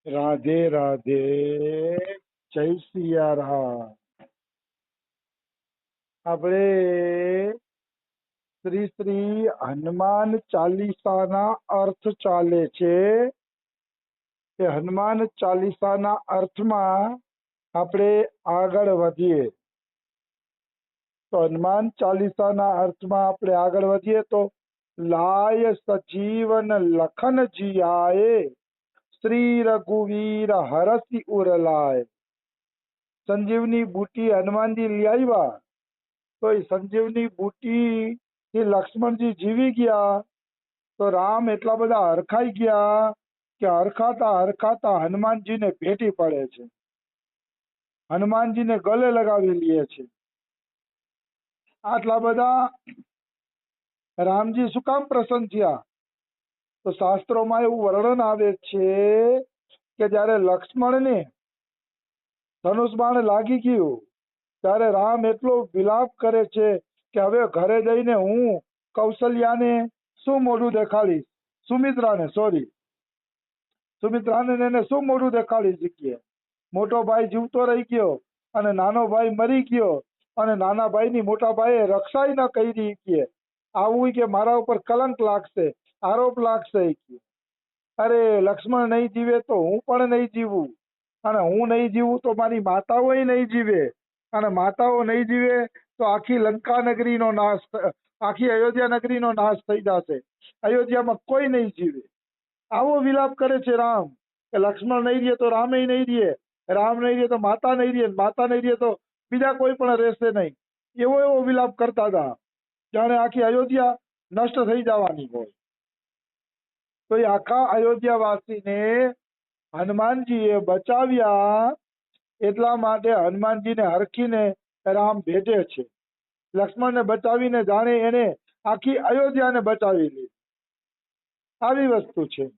રાધે રાધે, જય સિયારામ। આપણે શ્રી શ્રી હનુમાન ચાલીસાના અર્થ ચાલે છે। કે હનુમાન ચાલીસાના અર્થમાં આપણે આગળ વધીએ તો હનુમાન ચાલીસાના અર્થમાં આપણે આગળ વધીએ તો લાય સજીવન લખન જીયાએ, શ્રી રઘુવીર હરસી ઉર લાય। સંજીવની બુટી હનુમાનજી લઈ આવ્યા તો એ સંજીવની બુટી થી લક્ષ્મણજી જીવી ગયા તો રામ એટલા બધા હરખાઈ ગયા કે હરખાતા હરખાતા હનુમાનજીને ભેટી પડે છે, હનુમાનજીને ગલે લગાવી લે છે। આટલા બધા રામજી શું કામ પ્રસન્ન થયા? તો શાસ્ત્રોમાં એવું વર્ણન આવે છે કે જ્યારે લક્ષ્મણને ધનુષ બાણ લાગી ગયું ત્યારે રામ એટલો વિલાપ કરે છે કે હવે ઘરે જઈને હું કૌશલ્યાને શું મોઢું દેખાડીશ, સુમિત્રાને એને શું મોઢું દેખાડી શકીએ? મોટો ભાઈ જીવતો રહી ગયો અને નાનો ભાઈ મરી ગયો અને નાના ભાઈની મોટા ભાઈએ રક્ષાય ન કરી શકીએ। આવું કે મારા ઉપર કલંક લાગશે, આરોપ લાગશે। અરે લક્ષ્મણ નહીં જીવે તો હું પણ નહીં જીવું, અને હું નહીં જીવું તો મારી માતાઓ નહીં જીવે, અને માતાઓ નહીં જીવે તો આખી લંકા નગરીનો નાશ, આખી અયોધ્યા નગરીનો નાશ થઈ જશે, અયોધ્યામાં કોઈ નહીં જીવે। આવો વિલાપ કરે છે રામ કે લક્ષ્મણ નહીં રહે તો રામે નહીં રહે, રામ નહીં રહે તો માતા નહીં રહે, માતા નહીં રહે તો બીજા કોઈ પણ રહેશે નહીં। એવો વિલાપ કરતા હતા જાણે આખી અયોધ્યા નષ્ટ થઈ જવાની હોય। તો એ આખા અયોધ્યાવાસીને હનુમાનજીએ બચાવ્યા, એટલા માટે હનુમાનજીને હરખીને રામ ભેટે છે। લક્ષ્મણને બચાવીને જાણે એને આખી અયોધ્યાને બચાવી લીધી, આવી વસ્તુ છે।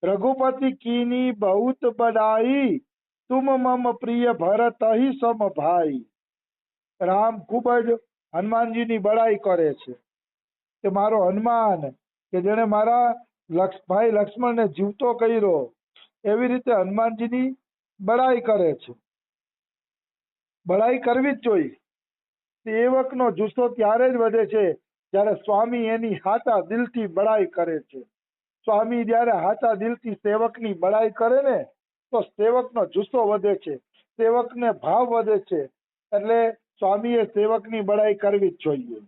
રઘુપતિ કીની બહુત બડાઈ, તુમ મમ પ્રિય ભરત હી સમ ભાઈ। રામ ખૂબ જ હનુમાનજીની બડાઈ કરે છે કે મારો હનુમાન કે જેને મારા ભાઈ લક્ષ્મણને જીવતો કર્યો, એવી રીતે હનુમાનજીની બડાઈ કરે છે। બડાઈ કરવી જ જોઈએ। સેવકનો જુસ્સો ત્યારે જ વધે છે જ્યારે સ્વામી એની સાચા દિલથી બડાઈ કરે છે। સ્વામી જ્યારે સાચા દિલથી સેવકની બડાઈ કરે ને તો સેવકનો જુસ્સો વધે છે, સેવકને ભાવ વધે છે। એટલે સ્વામીએ સેવકની બડાઈ કરવી જ જોઈએ।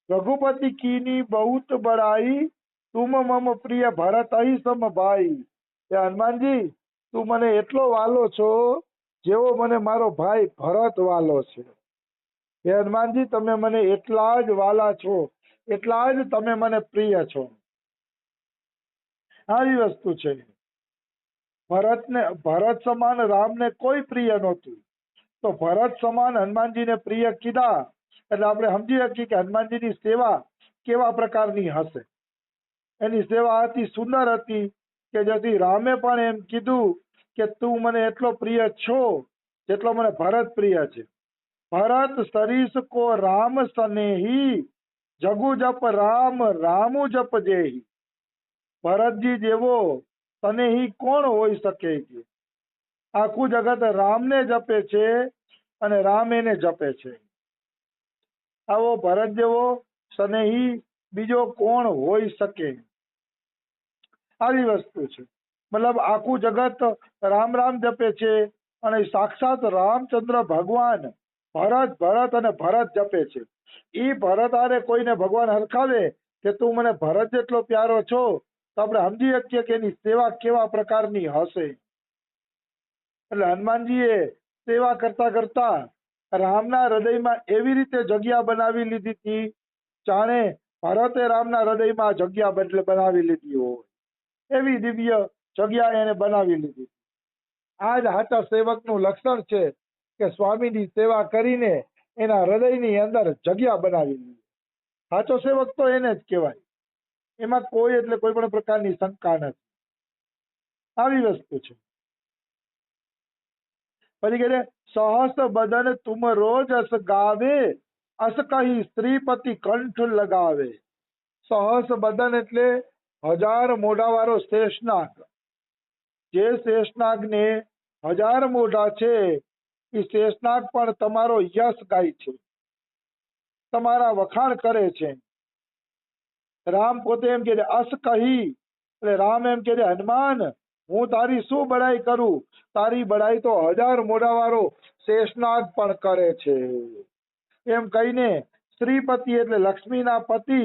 રઘુપતિ કીની બહુત બડાઈ, તુમ મમ પ્રિય ભરત હી સમ ભાઈ। હનુમાનજી તું મને એટલો વાલો છો જેવો મને મારો ભાઈ ભરત વાલો છે। હે હનુમાનજી તમે મને એટલા જ વાલા છો, એટલા જ તમે મને પ્રિય છો। આવી વસ્તુ છે। ભરત સમાન રામને કોઈ પ્રિય નહોતું, તો ભરત સમાન હનુમાનજીને પ્રિય કીધા એટલે આપણે સમજી શકીએ કે હનુમાનજીની સેવા કેવા પ્રકારની હશે। એની સેવા અતિ સુંદર હતી કે જેથી રામે પણ એમ કીધું કે તું મને એટલો પ્રિય છો જેટલો મને ભરત પ્રિય છે। ભરત સરીસ કો રામ સનેહી, જગુ જપ રામ રામુ જપ જેહી। ભરતજી જેવો સનેહી કોણ હોઈ શકે છે? આખું જગત રામને જપે છે અને રામ એને જપે છે। આવો ભરત જેવો સનેહી બીજો કોણ હોઈ શકે? આવી વસ્તુ છે। મતલબ આખું જગત રામ રામ જપે છે અને સાક્ષાત રામચંદ્ર ભગવાન ભરત ભરત અને ભરત જપે છે। એ ભરત આરે કોઈને ભગવાન હરખાવે કે તું મને ભરત જેટલો પ્યારો છો તો આપણે સમજી શકીએ કે એની સેવા કેવા પ્રકારની હશે। એટલે હનુમાનજીએ સેવા કરતા કરતા રામના હૃદયમાં એવી રીતે જગ્યા બનાવી લીધી હતી જાણે ભરતે રામના હૃદયમાં જગ્યા બનાવી લીધી હોય, એવી દિવ્ય જગ્યા એને બનાવી લીધી। આ જ સાચા સેવકનું લક્ષણ છે કે સ્વામીની સેવા કરીને એના હૃદયની અંદર જગ્યા બનાવી લીધી। સાચો સેવક તો એને જ કહેવાય, એમાં કોઈ એટલે કોઈ પણ પ્રકારની શંકા નથી। આવી વસ્તુ છે। પછી કહે સહસ બદન તુમ રોજ અસ ગાવે, અસ કહી શ્રીપતિ કંઠ લગાવે। સહસ બદન એટલે હજાર મોઢા વાળો શેષનાગ, જે શેષનાગને 1000 મોઢા છે એ શેષનાગ પણ તમારો યશ ગાય છે, તમારા વખાણ કરે છે. રામ પોતે એમ કે અસ કહી, એટલે રામ એમ કે હનુમાન હું તારી શું બડાઈ કરું, તારી બડાઈ તો 1000 મોઢા વાળો શેષનાગ પણ કરે છે. એમ કહીને શ્રીપતિ એટલે લક્ષ્મીના પતિ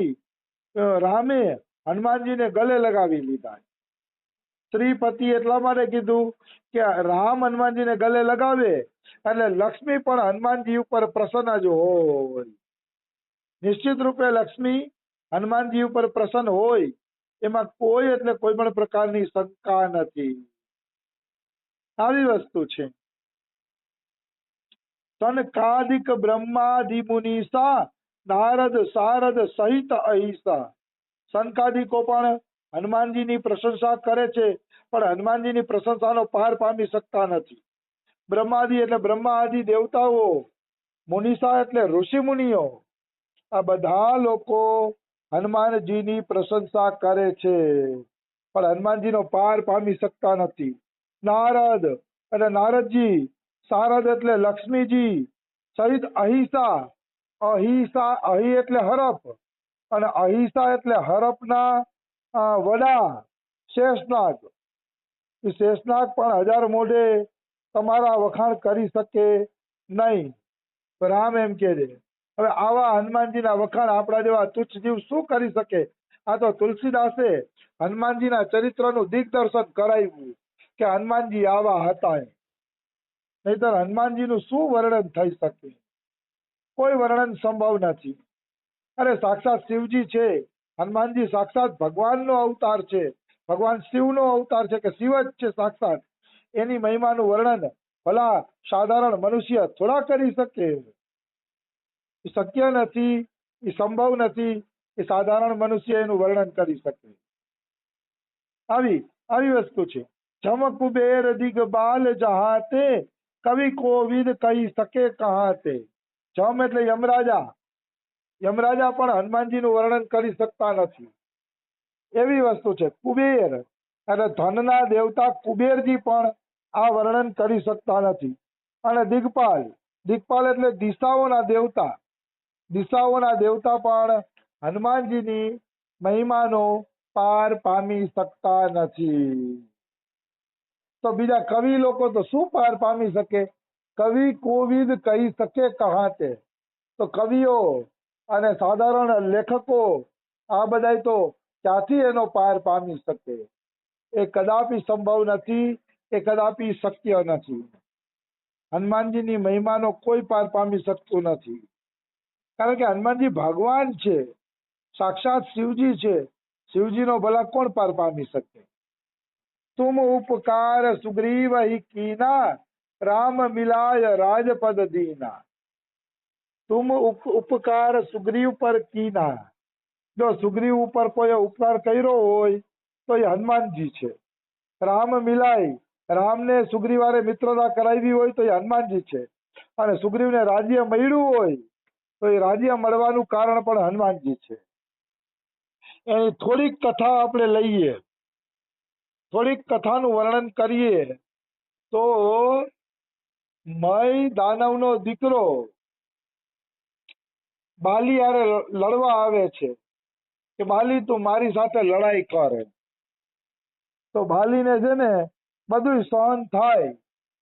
રામે હનુમાનજીને ગલે લગાવી લીધા. શ્રીપતિ એટલા માટે કીધું કે રામ હનુમાનજીને ગલે લગાવે એટલે લક્ષ્મી પણ હનુમાનજી ઉપર પ્રસન્ન જ હોય. નિશ્ચિત રૂપે લક્ષ્મી હનુમાનજી ઉપર પ્રસન્ન હોય, એમાં કોઈ એટલે કોઈ પણ પ્રકારની શંકા નથી. આવી વસ્તુ છે. સનકાદિક બ્રહ્માદિ મુનિસા નારદ સારદ સહિત અહિસા. સનકાદિકો પણ હનુમાનજીની પ્રશંસા કરે છે, પણ હનુમાનજીની પ્રશંસાનો પાર પામી શકતા નથી. બ્રહ્માદિ એટલે બ્રહ્મા આદિ દેવતાઓ, મુનિસા એટલે ઋષિ મુનિઓ, આ બધા લોકો હનુમાનજીની પ્રશંસા કરે છે, પણ હનુમાનજીનો પાર પામી શકતા નથી. નારદ એટલે નારદજી, સારદ એટલે લક્ષ્મીજી, સહિત અહિંસા, અહિંસા અહી એટલે હરપ, અને અહિંસા એટલે હરપના વડા શેષનાગ. એ શેષનાગ પણ 1000 મોઢે તમારા વખાણ કરી શકે નહીં. રામ એમ કે છે હવે આવા હનુમાનજીના વખાણ આપણા જેવા તુચ્છ જીવ શું કરી શકે. આ તો તુલસીદાસે હનુમાનજીના ચરિત્રનું દિગ્દર્શન કરાવ્યું કે હનુમાનજી આવા હતા. નહીતર હનુમાનજીનું શું વર્ણન થઈ શકે, કોઈ વર્ણન સંભવ નથી. અરે સાક્ષાત શિવજી છે, હનુમાનજી સાક્ષાત ભગવાનનો અવતાર છે, ભગવાન શિવનો અવતાર છે, કે શિવ જ છે સાક્ષાત. એની મહિમાનું વર્ણન ભલા સાધારણ મનુષ્ય થોડા કરી શકે. એ શક્ય નથી, એ સંભવ નથી કે સાધારણ મનુષ્ય એનું વર્ણન કરી શકે. આવી આવી વસ્તુ છે. જમ કુબેર દિગબાલ જહાતે, કવિ કોવિદ કહી શકે કહાતે. જમ એટલે યમરાજા, યમરાજા પણ હનુમાનજીનું વર્ણન કરી શકતા નથી. એવી વસ્તુ છે. કુબેર એટલે ધનના દેવતા કુબેરજી પણ આ વર્ણન કરી શકતા નથી. અને દિગપાલ, દિગપાલ એટલે દિશાઓના દેવતા, દિશાઓના દેવતા પણ હનુમાનજીની મહિમાનો પાર પામી શકતા નથી. તો બીજા કવિ લોકો તો શું પાર પામી શકે. કવિ કોવિદ કહી શકે કહાતે. તો કવિઓ અને સાધારણ લેખકો આ બધા તો ક્યાંથી એનો પાર પામી શકે. એ કદાપી સંભવ નથી, એ કદાપી શક્ય નથી. હનુમાનજીની મહિમાનો કોઈ પાર પામી શકતું નથી. કારણ કે હનુમાનજી ભગવાન છે, સાક્ષાત શિવજી છે. શિવજીનો ભલા કોણ પાર પામી શકે. तुम उपकार सुग्रीव ही कीना, राम मिलाय राजपद दीना. तुम उपकार सुग्रीव पर कीना. જો સુગ્રીવ ઉપર કોઈ ઉપકાર કર્યો હોય તો એ હનુમાનજી છે. રામ મિલાય, રામને સુગ્રીવારે મિત્રતા કરાવી હોય તો એ હનુમાનજી છે. અને સુગ્રીવને રાજ્ય મળ્યું હોય તો એ રાજ્ય મળવાનું કારણ પણ હનુમાનજી છે. એની થોડીક કથા આપણે લઈએ, થોડીક કથાનું વર્ણન કરીએ તો મય દાનવનો દીકરો બાલી હારે લડવા આવે છે કે બાલી તું મારી સાથે લડાઈ કર. તો બાલીને છે ને બધું સહન થાય,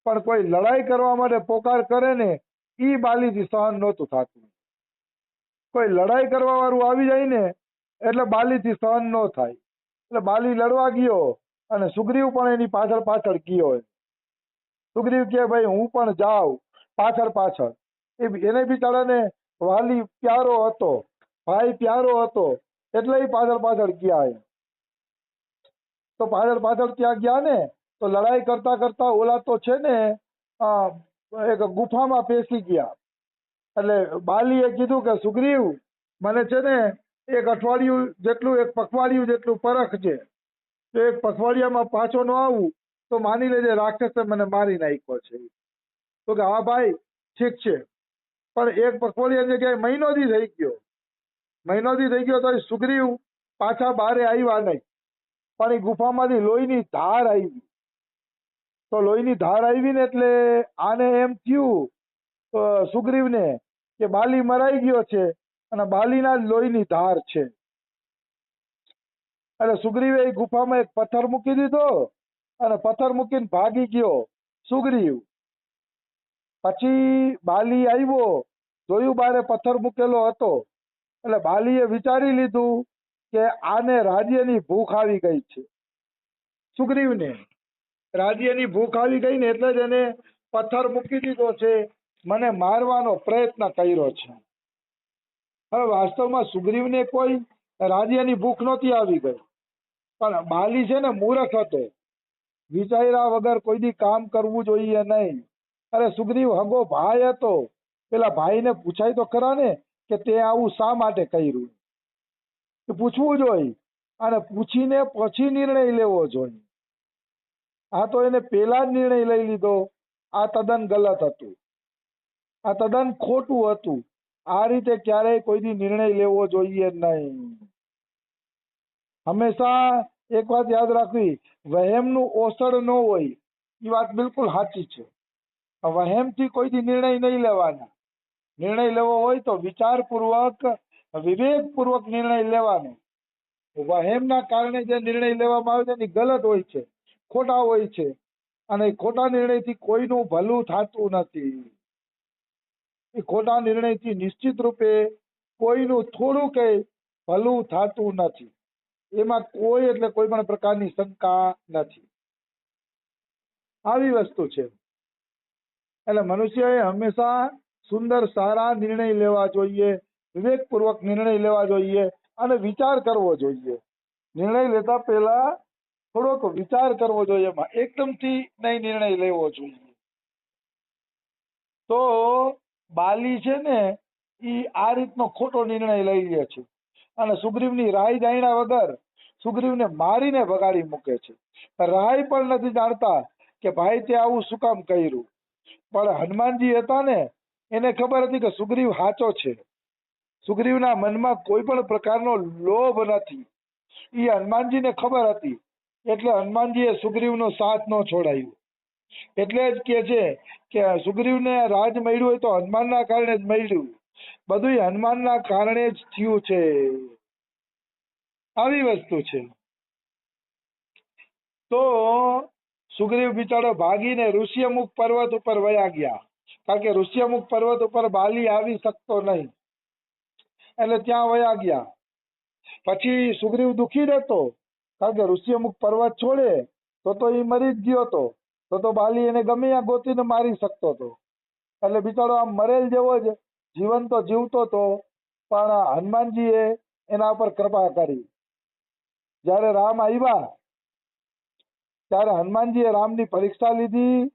પણ કોઈ લડાઈ કરવા માટે પોકાર કરે ને ઈ બાલીથી સહન નહોતું થતું. કોઈ લડાઈ કરવા વાળું આવી જાય ને એટલે બાલીથી સહન ન થાય. એટલે બાલી લડવા ગયો અને સુગ્રીવ પણ એની પાછળ પાછળ ગયો. સુગ્રીવ કે ભાઈ હું પણ જાઉં પાછળ પાછળ. એને બિચારાને વાલી પ્યારો હતો, ભાઈ પ્યારો હતો, એટલે એ પાછળ પાછળ ગયા. તો પાછળ પાછળ ત્યાં ગયા ને તો લડાઈ કરતા કરતા ઓલા તો છે ને એક ગુફામાં પેસી ગયા. એટલે બાલીએ કીધું કે સુગ્રીવ મને છે ને એક અઠવાડિયું જેટલું, એક પખવાડિયું જેટલું પરખ છે. તો એક પખવાડિયામાં પાછો ન આવું તો માની લેજે રાક્ષસે મને મારી નાખ્યો છે. તો કે હા ભાઈ ઠીક છે, પણ એક પખવાડિયાની જગ્યાએ મહિનો દી થઈ ગયો. મહિનો દી થઈ ગયો તો સુગ્રીવ પાછા બારે આવ્યા નહીં, પણ એ ગુફામાંથી લોહીની ધાર આવી. તો લોહીની ધાર આવી ને એટલે આને એમ થયું સુગ્રીવને કે બાલી મરાઈ ગયો છે અને બાલીના જ લોહીની ધાર છે. એટલે સુગ્રીવે એ ગુફામાં એક પથ્થર મૂકી દીધો અને પથ્થર મૂકીને ભાગી ગયો સુગ્રીવ. પછી બાલી આવ્યો, જોયું બારે પથ્થર મૂકેલો હતો. એટલે બાલીએ વિચારી લીધું કે આને રાજ્યની ભૂખ આવી ગઈ છે. સુગ્રીવને રાજ્યની ભૂખ આવી ગઈ ને એટલે જ એને પથ્થર મૂકી દીધો છે, મને મારવાનો પ્રયત્ન કર્યો છે. હવે વાસ્તવમાં સુગ્રીવને કોઈ રાજ્યની ભૂખ નહોતી આવી ગઈ, પણ બાલી છે ને મૂર્ખ હતો, વિચાર્યા વગર કોઈ દી કામ કરવું જોઈએ નહીં. અરે સુગ્રીવ હગો ભાઈ હતો, પેલા ભાઈને પૂછાય તો ખરા ને કે તે આવું શા માટે કર્યું. પૂછવું જોઈએ અને પૂછીને પછી નિર્ણય લેવો જોઈએ. આ તો એને પેલા જ નિર્ણય લઈ લીધો, આ તદ્દન ગલત હતું, આ તદ્દન ખોટું હતું. આ રીતે ક્યારેય કોઈ દી નિર્ણય લેવો જોઈએ નહીં. હંમેશા એક વાત યાદ રાખવી, વહેમનું ઓસડ ન હોય, એ વાત બિલકુલ સાચી છે. વહેમથી કોઈ દી નિર્ણય નહીં લેવાના. નિર્ણય લેવો હોય તો વિચારપૂર્વક, વિવેકપૂર્વક નિર્ણય લેવાનો. વહેમના કારણે જે નિર્ણય લેવામાં આવે છે એ ગલત હોય છે, ખોટા હોય છે, અને ખોટા નિર્ણયથી કોઈનું ભલું થતું નથી. એ ખોટા નિર્ણયથી નિશ્ચિત રૂપે કોઈનું થોડું કઈ ભલું થતું નથી. એમાં કોઈ એટલે કોઈ પણ પ્રકારની શંકા નથી. આવી વસ્તુ છે. એટલે મનુષ્યએ હંમેશા સુંદર સારા નિર્ણય લેવા જોઈએ, વિવેકપૂર્વક નિર્ણય લેવા જોઈએ અને વિચાર કરવો જોઈએ. નિર્ણય લેતા પહેલા થોડોક વિચાર કરવો જોઈએ, એમાં એકદમથી નહીં નિર્ણય લેવો જોઈએ. તો બાલી છે ને એ આ રીતનો ખોટો નિર્ણય લઈ લે છે અને સુગ્રીવની રાય જાણ્યા વગર સુગ્રીવને મારીને ભગાડી મૂકે છે. રાય પણ નથી જાણતા કે ભાઈ તે આવું શું કામ કર્યું. પણ હનુમાનજી હતા ને, એને ખબર હતી કે સુગ્રીવ સાચો છે, સુગ્રીવના મનમાં કોઈ પણ પ્રકારનો લોભ નથી, એ હનુમાનજીને ખબર હતી. એટલે હનુમાનજીએ સુગ્રીવનો સાથ ન છોડાયો. એટલે જ કે છે કે સુગ્રીવને રાજ મળ્યું હોય તો હનુમાનના કારણે જ મળ્યું, બધું હનુમાનના કારણે જ થયું છે. આવી વસ્તુ છે. તો સુગ્રીવ બિચારો ભાગીને ઋષ્યમુખ પર્વત ઉપર વયા ગયા, કારણ કે ઋષ્યમુખ પર્વત ઉપર બાલી આવી શકતો નહીં, એટલે ત્યાં વયા ગયા. પછી સુગ્રીવ દુઃખી રહેતો, કારણ કે ઋષ્યમુખ પર્વત છોડે તો એ મરી જ ગયો હતો, તો બાલી એને ગમે ત્યાં ગોતીને મારી શકતો હતો. એટલે બિચારો આમ મરેલ જેવો જ જીવન તો જીવતો હતો, પણ હનુમાનજીએ એના પર કૃપા કરી. જ્યારે રામ આવ્યા ત્યારે હનુમાનજીએ રામની પરીક્ષા લીધી.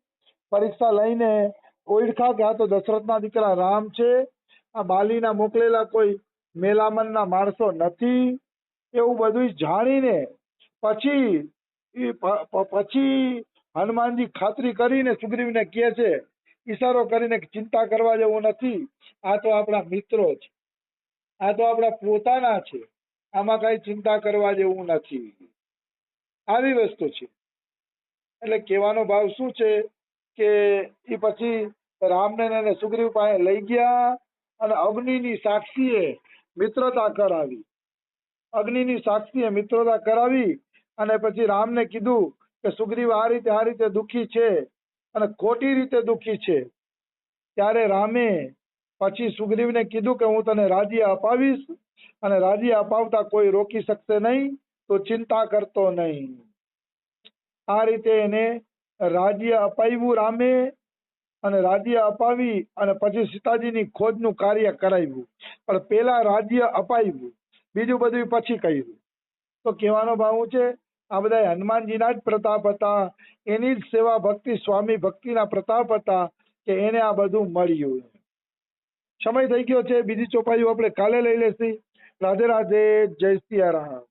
પરીક્ષા લઈને ઓળખા કે આ તો દશરથના દીકરા રામ છે, આ બાલીના મોકલેલા કોઈ મેલામનના માણસો નથી, એવું બધું જાણીને પછી હનુમાનજી ખાતરી કરીને સુગ્રીવને કહે છે, ઈશારો કરીને, ચિંતા કરવા જેવું નથી, આ તો આપણા મિત્રો છે, આ તો આપણા પોતાના છે, આમાં કઈ ચિંતા કરવા જેવું નથી. આવી વસ્તુ છે. એટલે કહેવાનો ભાવ શું છે કે એ પછી રામને સુગ્રીવ પાસે લઈ ગયા અને અગ્નિની સાક્ષીએ મિત્રતા કરાવી. અગ્નિની સાક્ષીએ મિત્રતા કરાવી અને પછી રામને કીધું કે સુગ્રીવ આ રીતે દુઃખી છે અને ખોટી રીતે દુઃખી છે. ત્યારે રામે પછી સુગ્રીવને કીધું કે હું તને રાજ્ય અપાવીશ અને રાજ્ય અપાવતા કોઈ રોકી શકશે નહીં, તો ચિંતા કરતો નહીં. આ રીતે એને રાજ્ય અપાવ્યું રામે, અને રાજ્ય અપાવી અને પછી સીતાજીની ખોજનું કાર્ય કરાવ્યું. પણ પેલા રાજ્ય અપાવ્યું, બીજું બધું પછી કર્યું. તો કહેવાનો ભાવ છે, આ બધા હનુમાનજીના જ પ્રતાપ હતા, એની જ સેવા ભક્તિ, સ્વામી ભક્તિના પ્રતાપ હતા કે એને આ બધું મળ્યું. સમય થઈ ગયો છે, બીજી ચોપાઈઓ આપણે કાલે લઈ લેશી. રાધે રાધે, જય સિયા રામ.